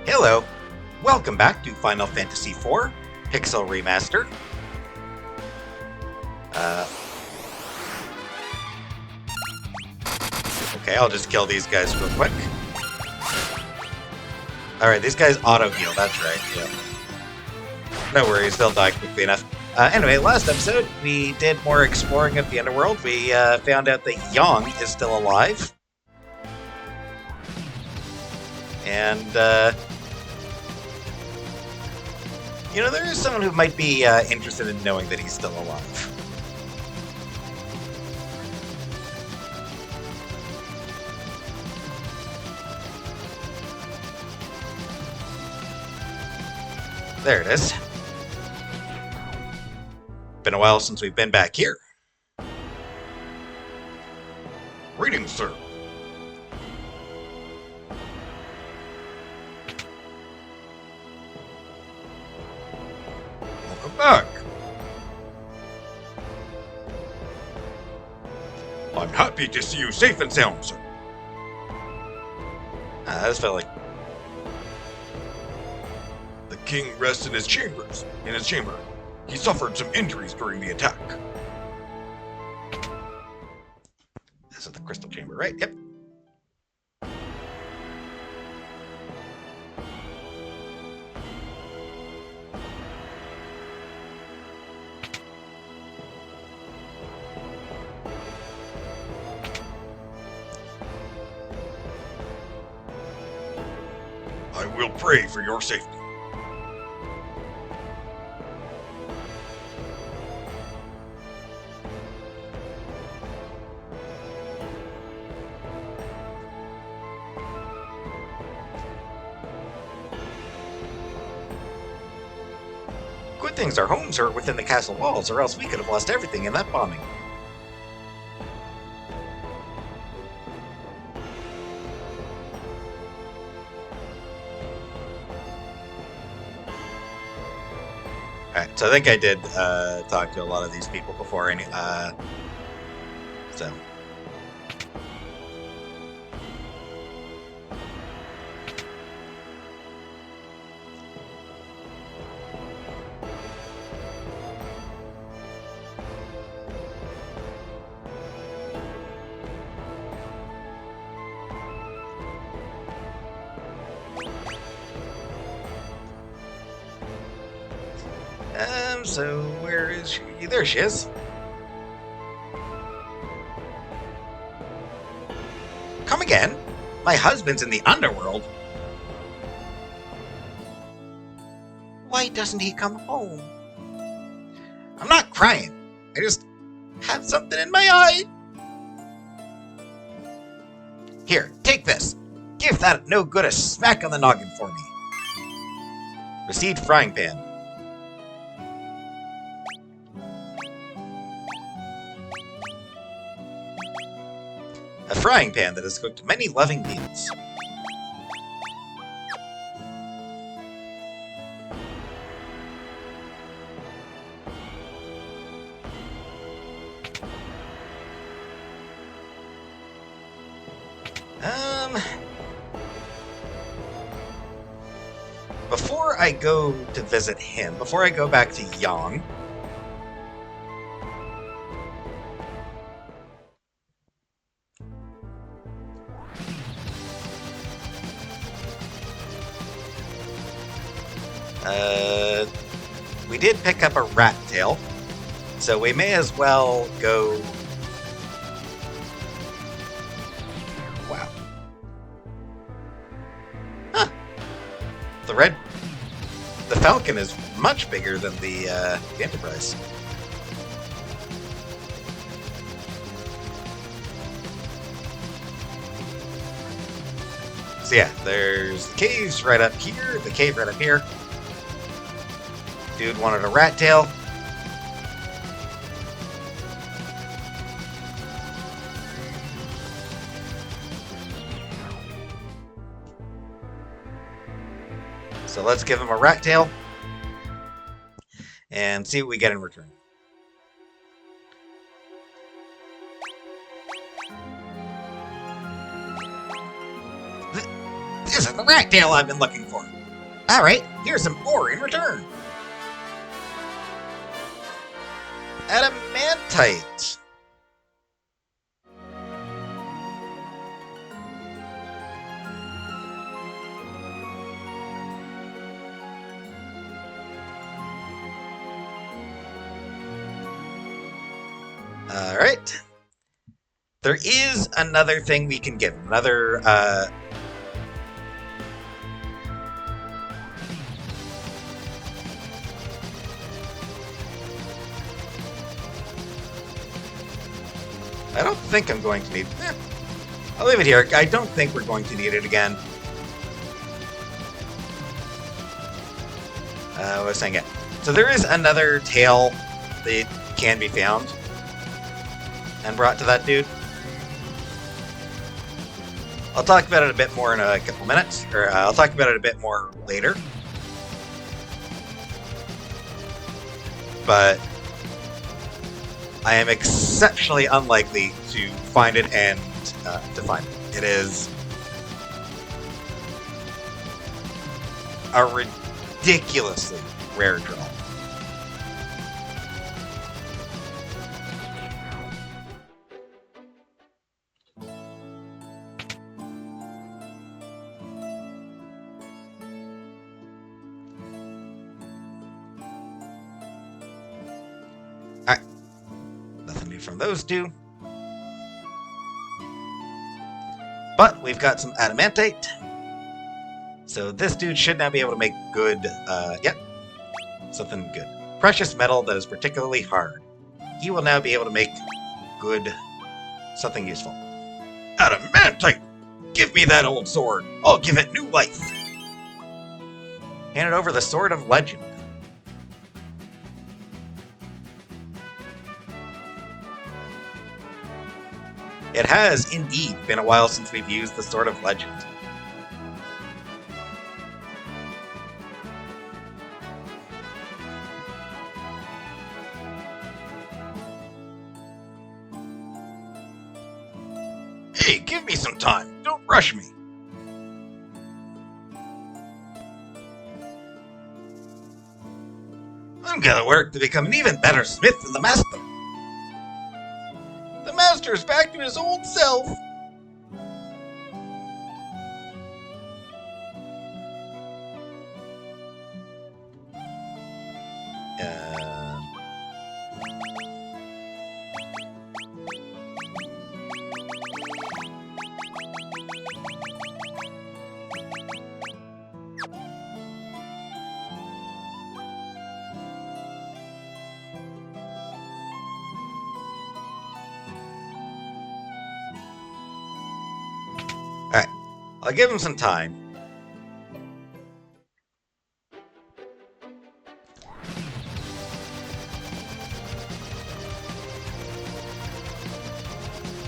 Hello, welcome back to Final Fantasy IV Pixel Remaster. Okay, I'll just kill these guys real quick. Alright, these guys auto-heal, that's right, yeah. No worries, they'll die quickly enough. Anyway, last episode, we did more exploring of the underworld. We found out that Yang is still alive. And, you know, there is someone who might be interested in knowing that he's still alive. There it is. Been a while since we've been back here. Greetings, sir. Welcome back. I'm happy to see you safe and sound, sir. This felt like the king rests in his chamber. He suffered some injuries during the attack. This is the crystal chamber, right? Yep. I will pray for your safety. Good things our homes are within the castle walls, or else we could have lost everything in that bombing. Alright, so I think I did talk to a lot of these people before, so... So where is she? There she is. Come again? My husband's in the underworld. Why doesn't he come home? I'm not crying. I just have something in my eye. Here, take this. Give that no good a smack on the noggin for me. Received frying pan. A frying pan that has cooked many loving meals. Before I go to visit him, before I go back to Yang, we did pick up a rat tail, so we may as well go... Wow. Huh. The Falcon is much bigger than the Enterprise. So yeah, there's the caves right up here, the cave right up here. Dude wanted a rat tail. So let's give him a rat tail and see what we get in return. This is the rat tail I've been looking for. Alright, here's some ore in return. Adamantite. Alright. There is another thing we can give. Another, I don't think I'm going to need... I'll leave it here. I don't think we're going to need it again. What was I saying? Yeah. So there is another tail that can be found and brought to that dude. I'll talk about it a bit more in a couple minutes, or I'll talk about it a bit more later. But I am exceptionally unlikely to find it and to find it. It is a ridiculously rare draw. Alright. Nothing new from those two. But we've got some adamantite. So this dude should now be able to make good, yep. Something good. Precious metal that is particularly hard. He will now be able to make good, something useful. Adamantite! Give me that old sword. I'll give it new life. Handed over the Sword of Legend. It has, indeed, been a while since we've used the Sword of Legend. Hey, give me some time. Don't rush me. I'm gonna work to become an even better smith than the master. The master's back to his old self. Alright, I'll give him some time.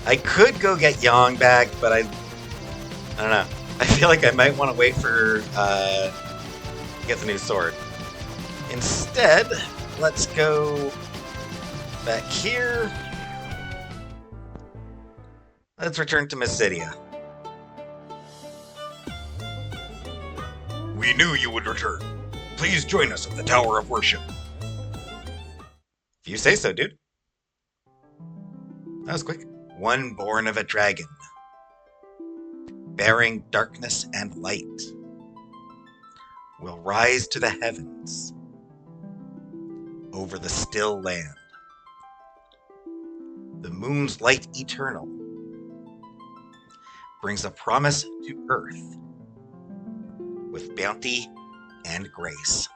I could go get Yang back, but I don't know. I feel like I might want to wait for get the new sword. Instead, let's go back here. Let's return to Mysidia. We knew you would return. Please join us at the Tower of Worship. If you say so, dude. That was quick. One born of a dragon, bearing darkness and light, will rise to the heavens over the still land. The moon's light eternal brings a promise to earth with bounty and grace.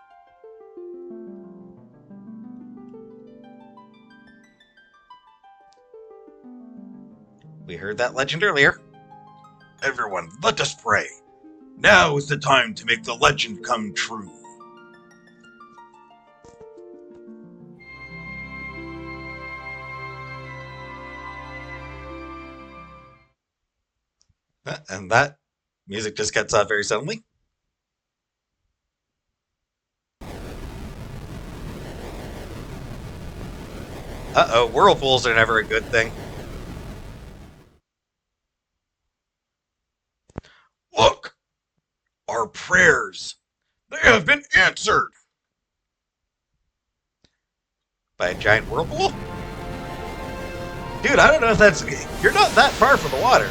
We heard that legend earlier. Everyone, let us pray. Now is the time to make the legend come true. And that music just cuts off very suddenly. Uh-oh, whirlpools are never a good thing. Look! Our prayers, they have been answered! By a giant whirlpool? Dude, I don't know if that's... You're not that far from the water.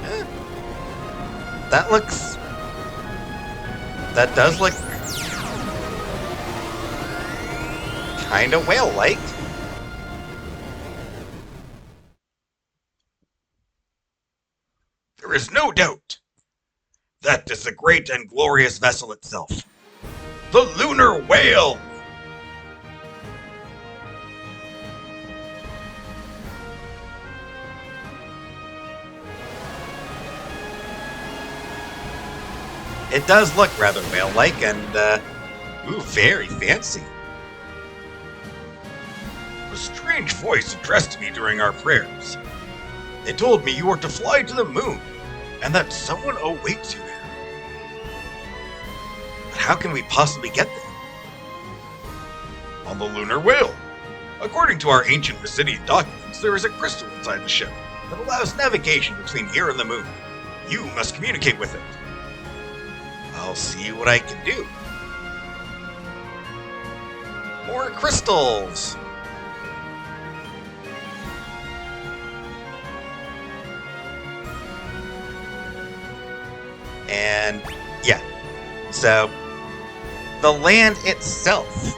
Eh. That looks... That does look... Kinda whale-like. There is no doubt that is the great and glorious vessel itself. The Lunar Whale! It does look rather whale-like and, ooh, very fancy. A strange voice addressed me during our prayers. They told me you are to fly to the moon, and that someone awaits you there. But how can we possibly get there? On the Lunar Whale. According to our ancient Residian documents, there is a crystal inside the ship that allows navigation between here and the moon. You must communicate with it. I'll see what I can do. More crystals! And, yeah. So, the land itself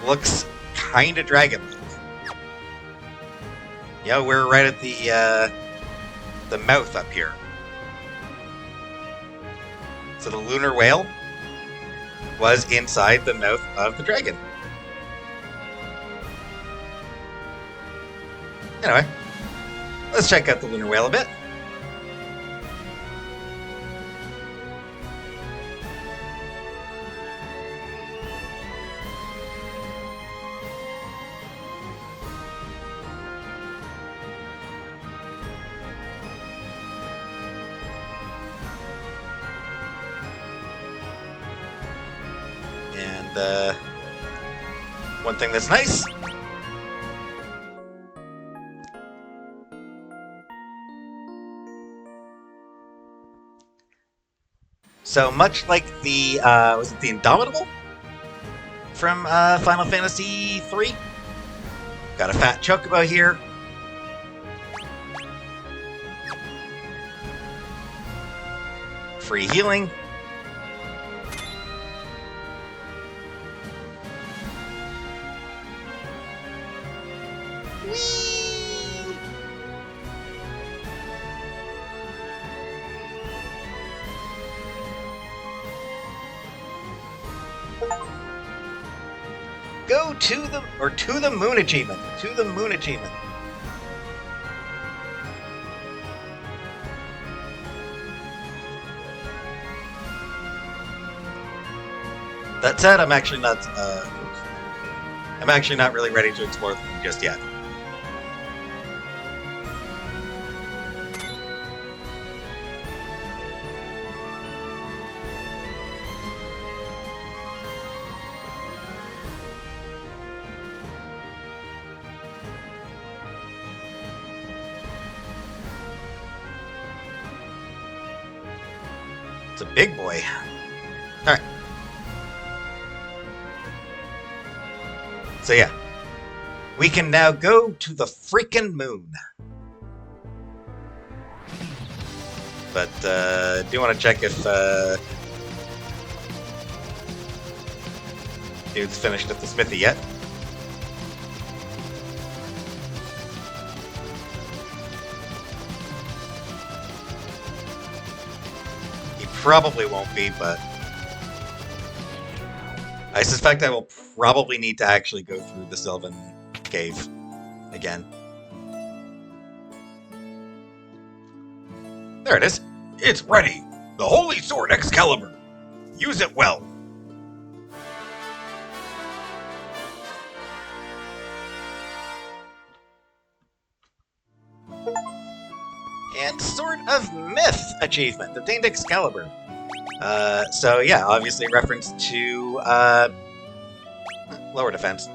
looks kinda dragon-like. Yeah, we're right at the mouth up here. So the Lunar Whale was inside the mouth of the dragon. Anyway, let's check out the Lunar Whale a bit. And one thing that's nice, so much like the was it the Indomitable from Final Fantasy III? Got a fat chocobo here. Free healing. Go to the moon achievement. To the moon achievement. That said, I'm actually not really ready to explore them just yet. It's a big boy. All right. So yeah, we can now go to the freaking moon. But do want to check if dude's finished at the smithy yet. He probably won't be, but I suspect I will probably need to actually go through the Sylvan Cave again. There it is. It's ready. The Holy Sword Excalibur. Use it well. And Sword of Myth achievement. Obtained Excalibur. So yeah, obviously reference to lower defense.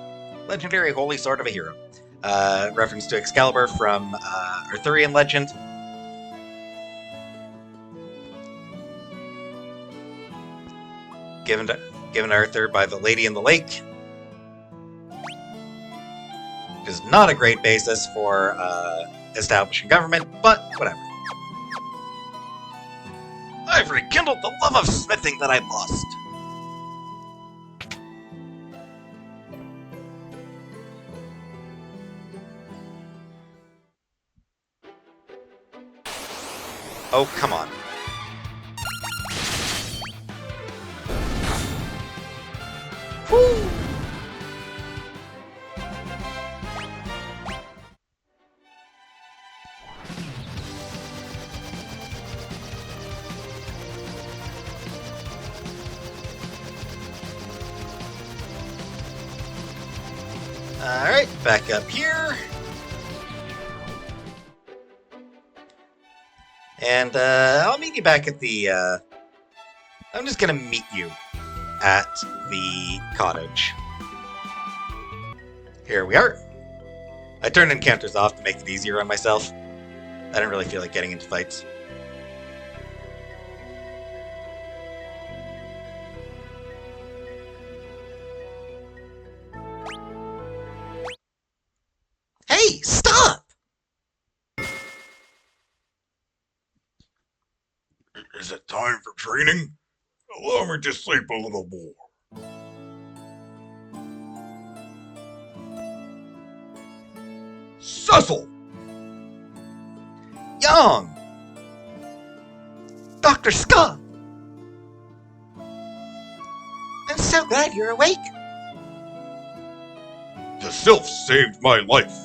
Legendary Holy Sword of a Hero. Reference to Excalibur from Arthurian legend. given to Arthur by the Lady in the Lake. Which is not a great basis for establishing government, but whatever. I've rekindled the love of smithing that I lost. Oh, come on. Woo! Alright, back up here. And I'll meet you back at the... I'm just gonna meet you at the cottage. Here we are. I turned encounters off to make it easier on myself. I didn't really feel like getting into fights. Hey, stop! Is it time for training? Allow me to sleep a little more. Cecil! Young! Dr. Scott! I'm so glad you're awake. The sylph saved my life.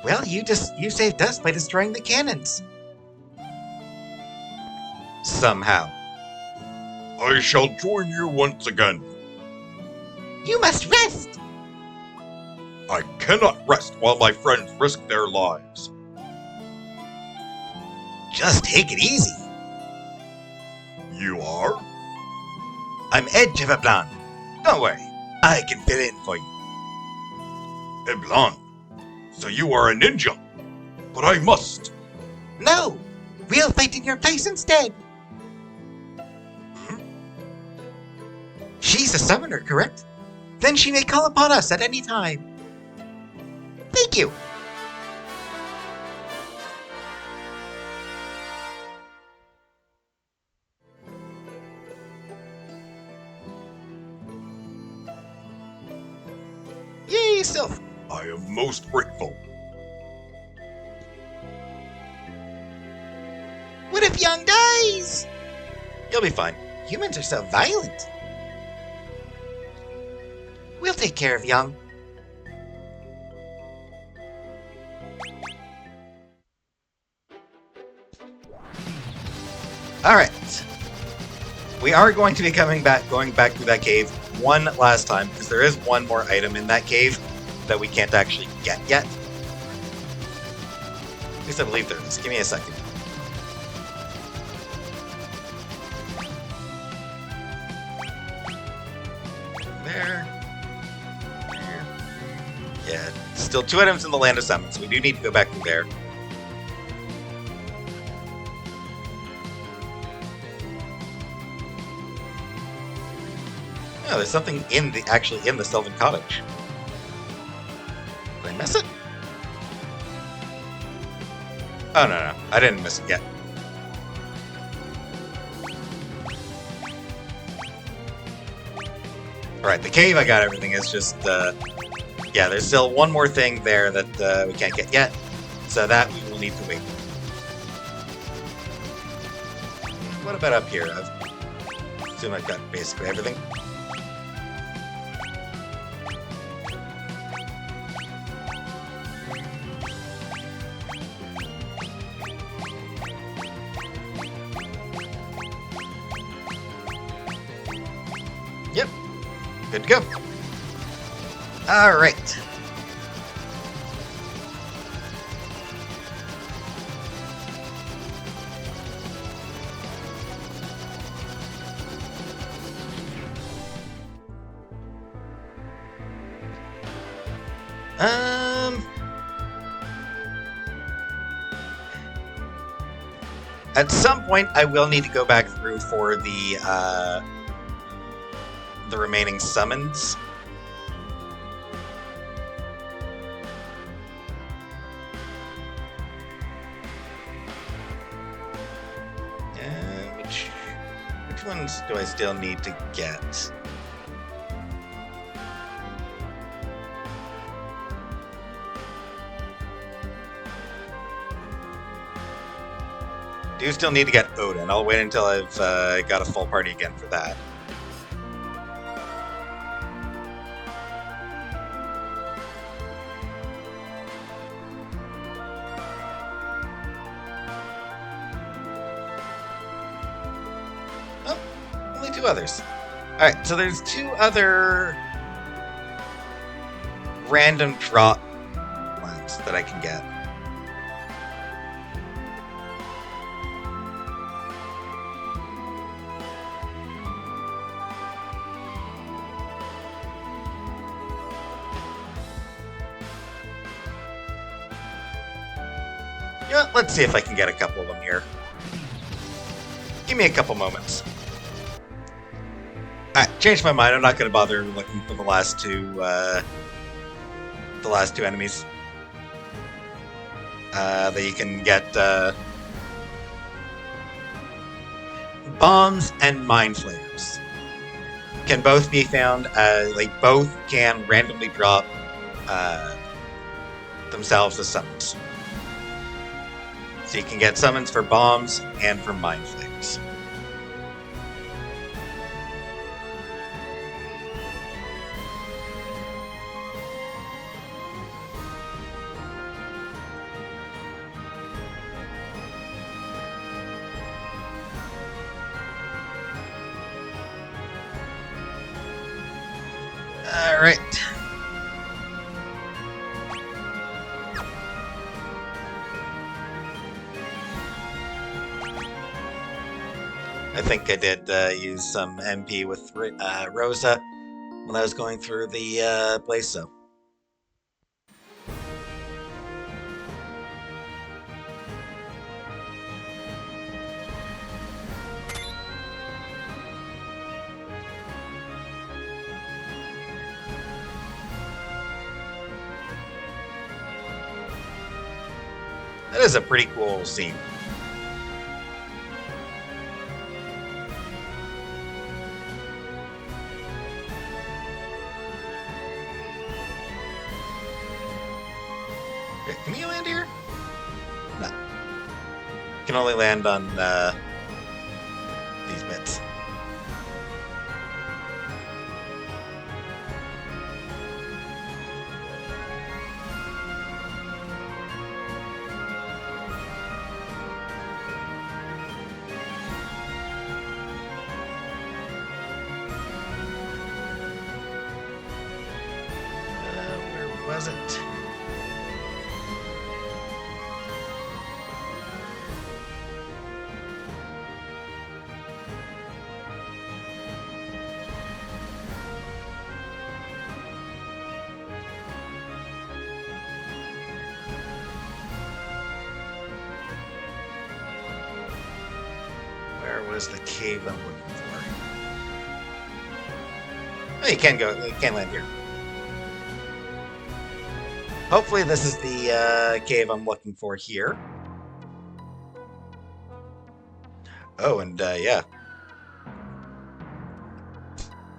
Well, you saved us by destroying the cannons. Somehow. I shall join you once again. You must rest. I cannot rest while my friends risk their lives. Just take it easy. You are? I'm Edge of a Plan. Don't worry, I can fill in for you. Eblan. So you are a ninja. But I must. No, we'll fight in your place instead. She's a summoner, correct? Then she may call upon us at any time. Thank you. Yay, Sylph. I am most grateful. What if Young dies? You'll be fine. Humans are so violent. We'll take care of Young. Alright. We are going to be going back through that cave one last time, because there is one more item in that cave that we can't actually get yet. At least I believe there is. Give me a second. There. Yeah, still 2 items in the Land of Summons, so we do need to go back through there. Oh, there's something actually in the Sylvan Cottage. Did I miss it? Oh, no, I didn't miss it yet. Alright, the cave, I got everything. It's just, yeah, there's still one more thing there that we can't get yet. So that we will need to wait. What about up here? I assume I've got basically everything. Yep. Good to go. Alright. At some point, I will need to go back through for the remaining summons. Which ones do I still need to get? Do still need to get Odin. I'll wait until I've got a full party again for that. Oh, only 2 others. Alright, so there's 2 other random drop ones that I can get. Yeah, let's see if I can get a couple of them here. Give me a couple moments. Alright, changed my mind. I'm not going to bother looking for the last two enemies. That you can get bombs and mind flayers. Can both be found. They both can randomly drop themselves as summons. So you can get summons for bombs and for mind flayers. All right. I think I did use some MP with Rosa when I was going through the place, so. That is a pretty cool scene. Okay, can you land here? No. You can only land on these bits. Where was it? Where was the cave I'm looking for? Oh, you can go. You can land here. Hopefully this is the cave I'm looking for here. Oh, and yeah.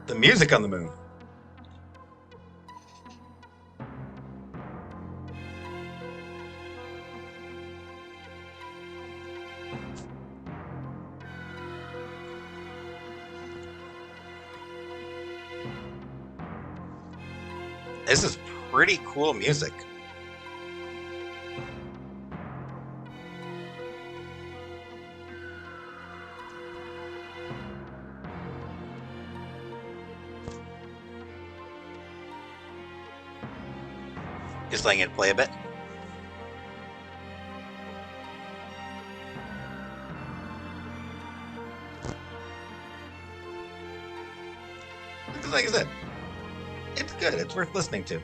The music on the moon. This is pretty cool music. Just letting it play a bit. Like I said, it's good. It's worth listening to.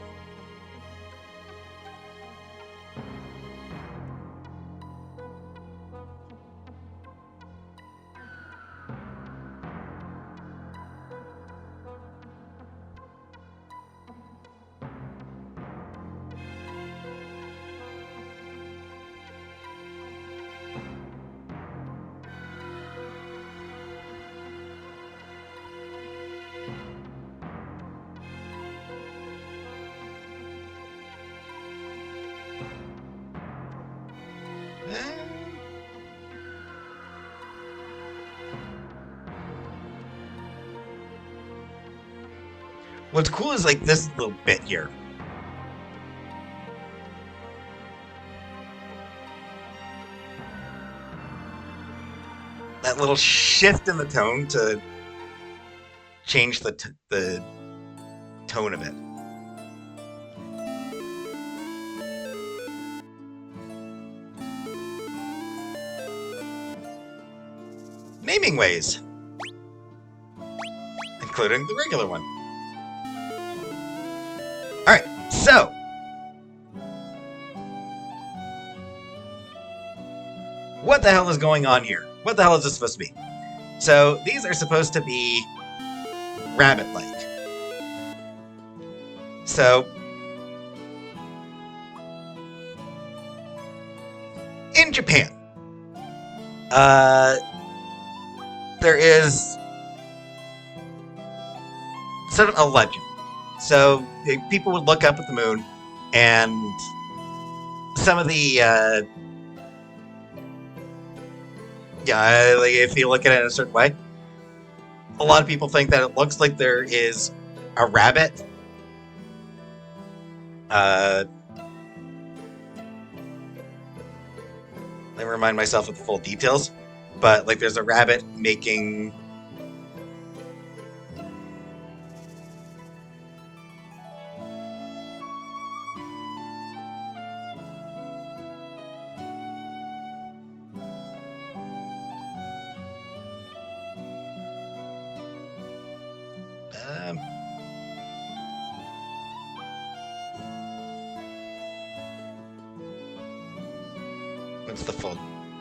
What's cool is like this little bit here. That little shift in the tone to change the tone of it. Naming ways, including the regular one. Alright, so what the hell is going on here? What the hell is this supposed to be? So these are supposed to be rabbit-like. So in Japan, there is sort of a legend. So people would look up at the moon, and some of the like if you look at it in a certain way, a lot of people think that it looks like there is a rabbit. Let me remind myself of the full details, but like there's a rabbit making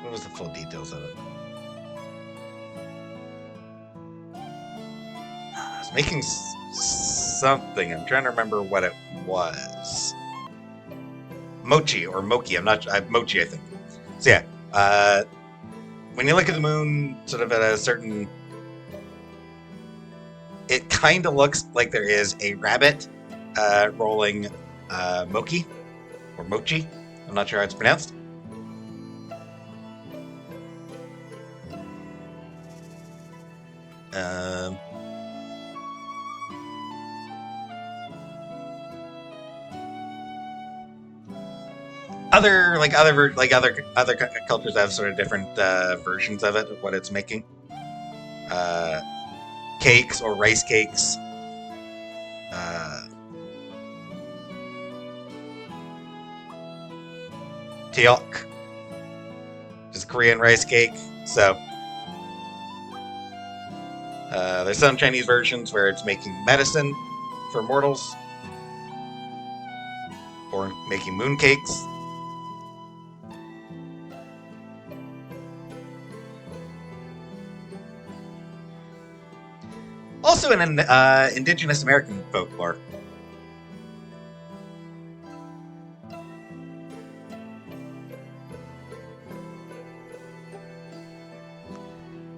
what was the full details of it? I was making something. I'm trying to remember what it was. Mochi or Moki. Mochi, I think. So yeah, when you look at the moon, sort of at a certain, it kind of looks like there is a rabbit rolling Moki or Mochi. I'm not sure how it's pronounced. Other cultures have sort of different versions of it, of what it's making. Cakes or rice cakes. Teok, just Korean rice cake. So there's some Chinese versions where it's making medicine for mortals, or making moon cakes. Also in indigenous American folklore.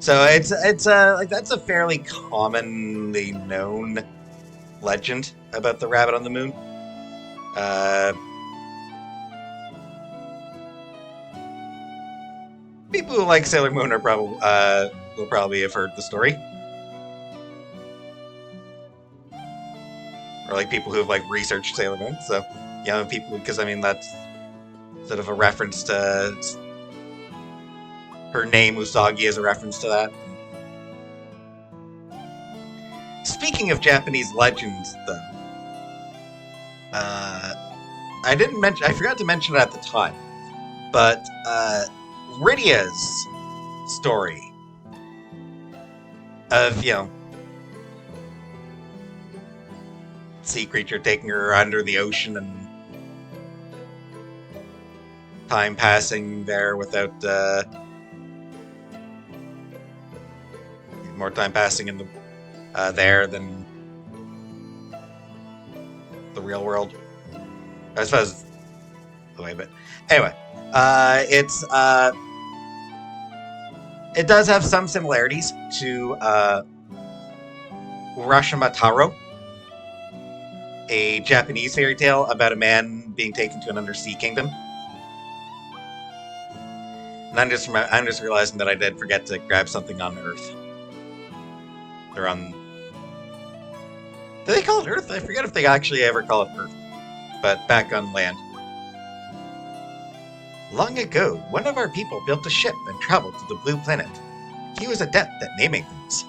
So it's like that's a fairly commonly known legend about the rabbit on the moon. People who like Sailor Moon are will probably have heard the story, or like people who have like researched Sailor Moon. So people, because I mean that's sort of a reference to her name Usagi is a reference to that. Speaking of Japanese legends, though, I forgot to mention it at the time, but Rydia's story of sea creature taking her under the ocean and time passing there without more time passing in the there than the real world, I suppose the way. But anyway, it does have some similarities to Urashima Taro, a Japanese fairy tale about a man being taken to an undersea kingdom. And I'm just realizing that I did forget to grab something on Earth, or on Do they call it Earth? I forget if they actually ever call it Earth. But back on land. Long ago, one of our people built a ship and traveled to the Blue Planet. He was adept at naming things.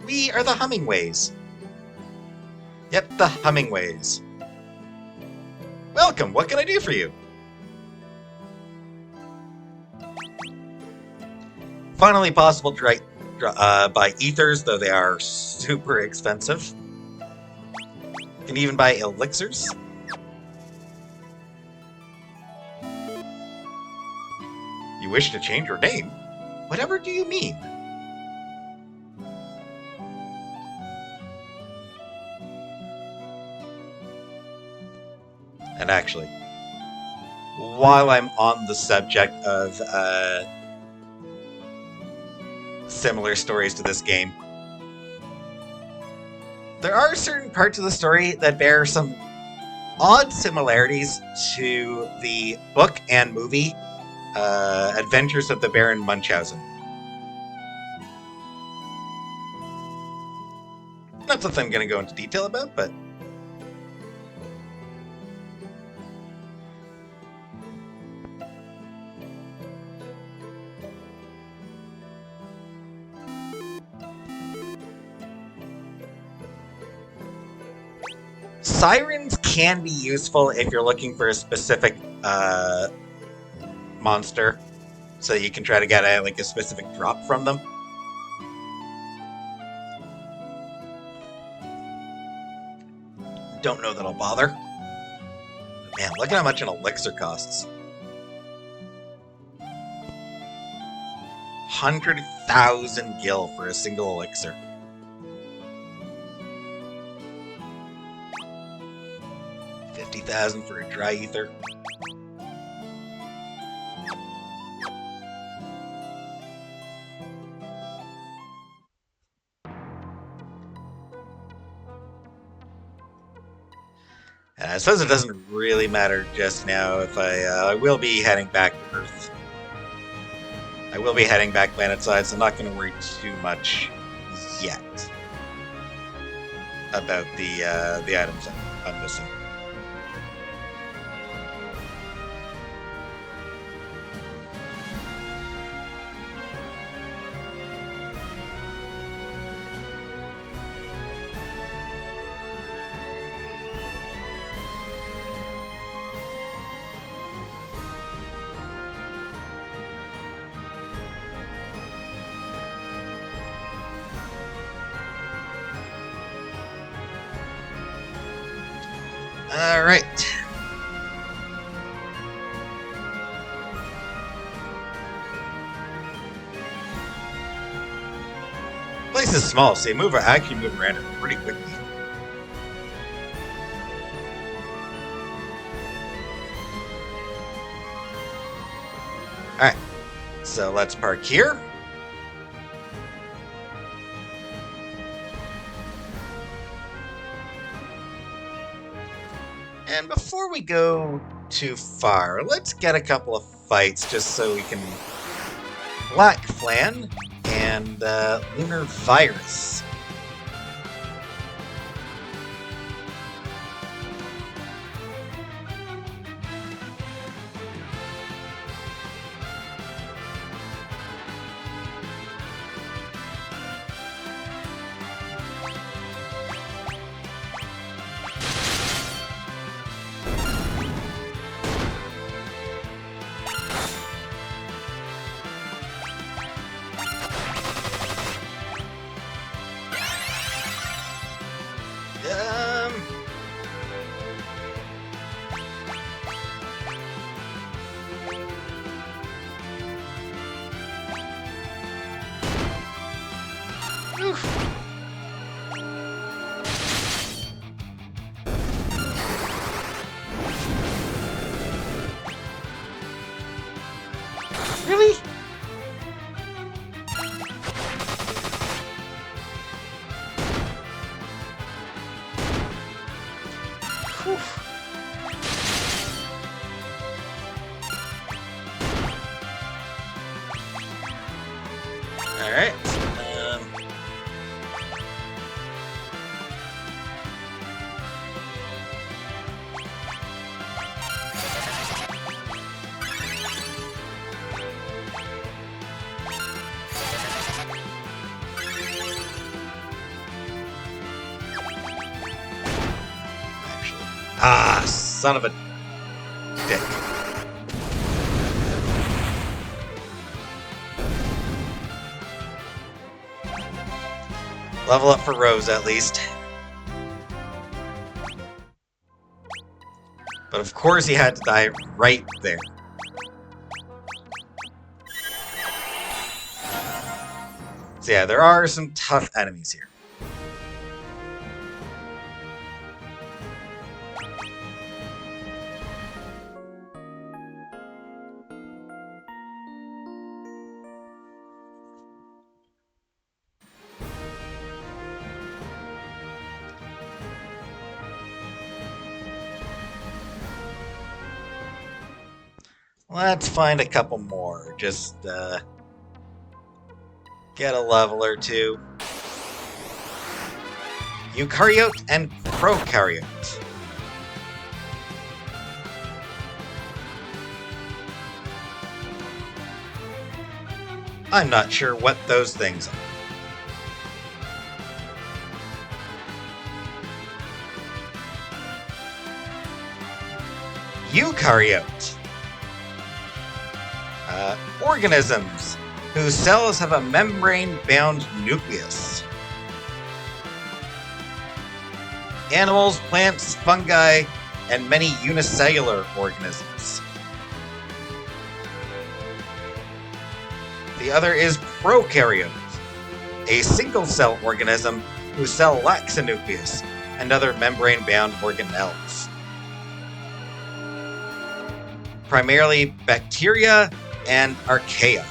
We are the Hummingways. Yep, the Hummingways. Welcome, what can I do for you? Finally possible to buy ethers, though they are super expensive. You can even buy elixirs. You wish to change your name? Whatever do you mean? And actually, while I'm on the subject of similar stories to this game, there are certain parts of the story that bear some odd similarities to the book and movie Adventures of the Baron Munchausen. Not something I'm going to go into detail about, but sirens can be useful if you're looking for a specific monster, so you can try to get a specific drop from them. Don't know that I'll bother. Man, look at how much an elixir costs. 100,000 gil for a single elixir. $50,000 for a dry ether. And I suppose it doesn't really matter just now if I will be heading back to Earth. I will be heading back planetside, so I'm not going to worry too much yet about the items I'm missing. Alright. Place is small, so you actually move around it pretty quickly. Alright, so let's park here. And before we go too far, let's get a couple of fights just so we can... Black Flan and Lunar Virus. Really? Whew. Alright. Ah, son of a dick. Level up for Rose, at least. But of course he had to die right there. So yeah, there are some tough enemies here. Let's find a couple more. Just, get a level or two. Eukaryote and Prokaryote. I'm not sure what those things are. Eukaryote. Organisms whose cells have a membrane-bound nucleus. Animals, plants, fungi, and many unicellular organisms. The other is Prokaryote, a single-cell organism whose cell lacks a nucleus and other membrane-bound organelles. Primarily bacteria and archaea.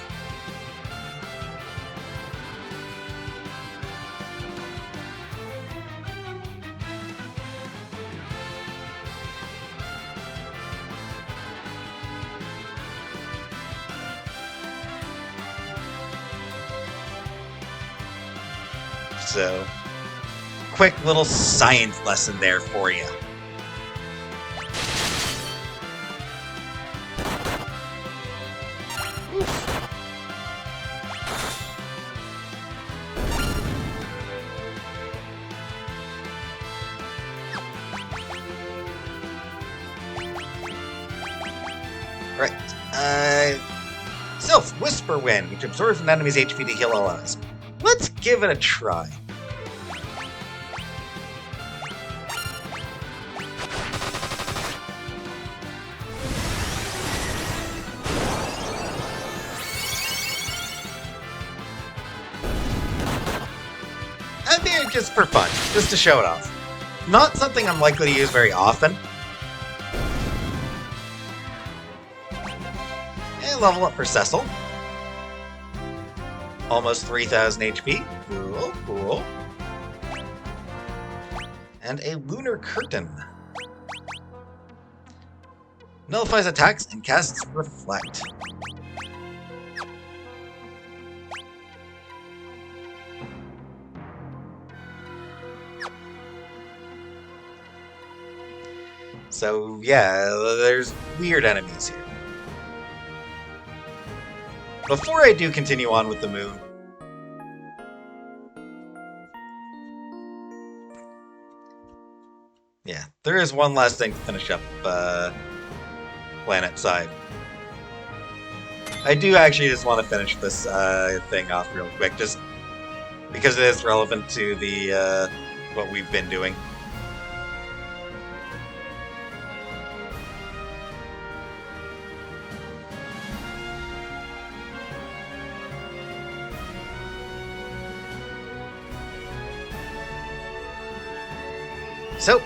So, quick little science lesson there for you. Right. Self Whisper Wind, which absorbs an enemy's HP to heal allies. Let's give it a try. I mean, just for fun, just to show it off. Not something I'm likely to use very often. And level up for Cecil. Almost 3,000 HP. Cool, cool. And a Lunar Curtain. Nullifies attacks and casts Reflect. So, yeah, there's weird enemies here. Before I do continue on with the moon, yeah, there is one last thing to finish up planet side. I do actually just want to finish this thing off real quick, just because it is relevant to the what we've been doing. So,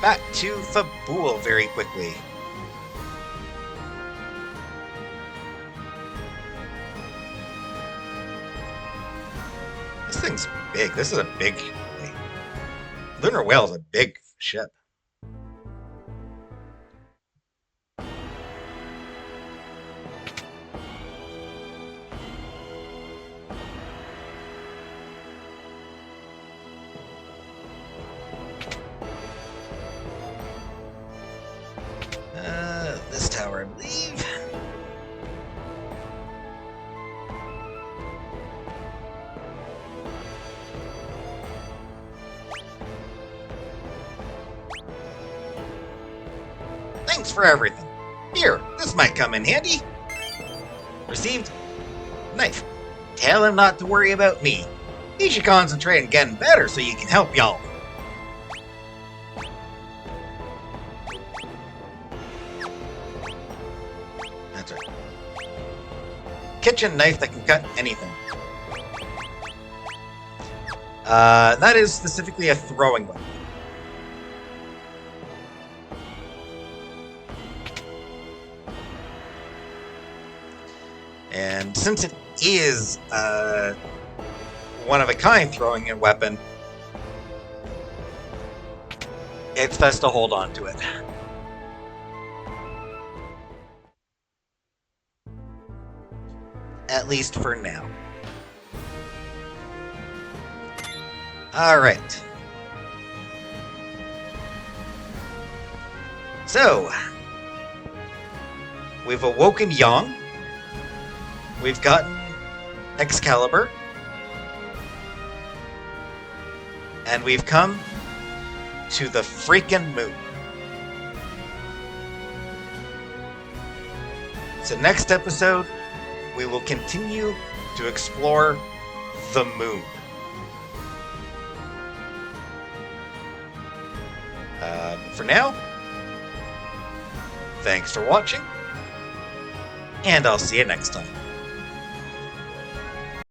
back to Fabul very quickly. This thing's big. This is a big... Lunar Whale is a big ship. Thanks for everything. Here, this might come in handy. Received. Knife. Tell him not to worry about me. He should concentrate on getting better so you can help y'all. That's right. Kitchen knife that can cut anything. That is specifically a throwing weapon. And since it is one-of-a-kind throwing a weapon, it's best to hold on to it. At least for now. Alright. So, we've awoken Yang. We've gotten Excalibur. And we've come to the freaking moon. So next episode, we will continue to explore the moon. For now, thanks for watching, and I'll see you next time.